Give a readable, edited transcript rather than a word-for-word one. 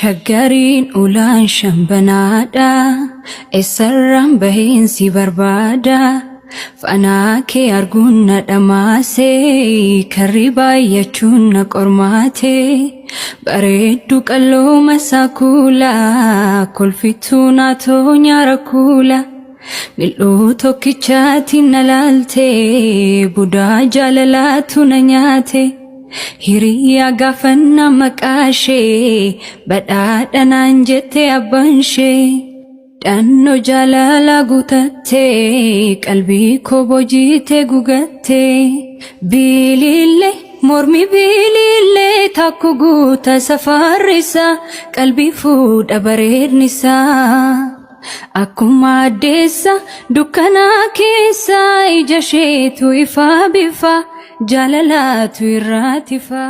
Shaggarin ulaan shambanaadha eessarraan baheensi barbaada fanaa kee arguun na dhamaase karri baay'achuun na qormaate bareeddu qalloo masaa kuula kolfituu naatoo nyaara kuula mil'uu tokkichaatiin na laalte budaa jaalalaatu na nyaate Hiriya gafanna maqaashee badhaadhanaan jette abbaanshee Danno jaalala guutattee qalbii koo boojitee gugattee Bilillee mormi bilillee takku guuta safarrisa qalbii fuudha bareednisaa Akkuma addeessa dukkanaa keessa ija isheetu ifaa bifa Jalalatu irratifa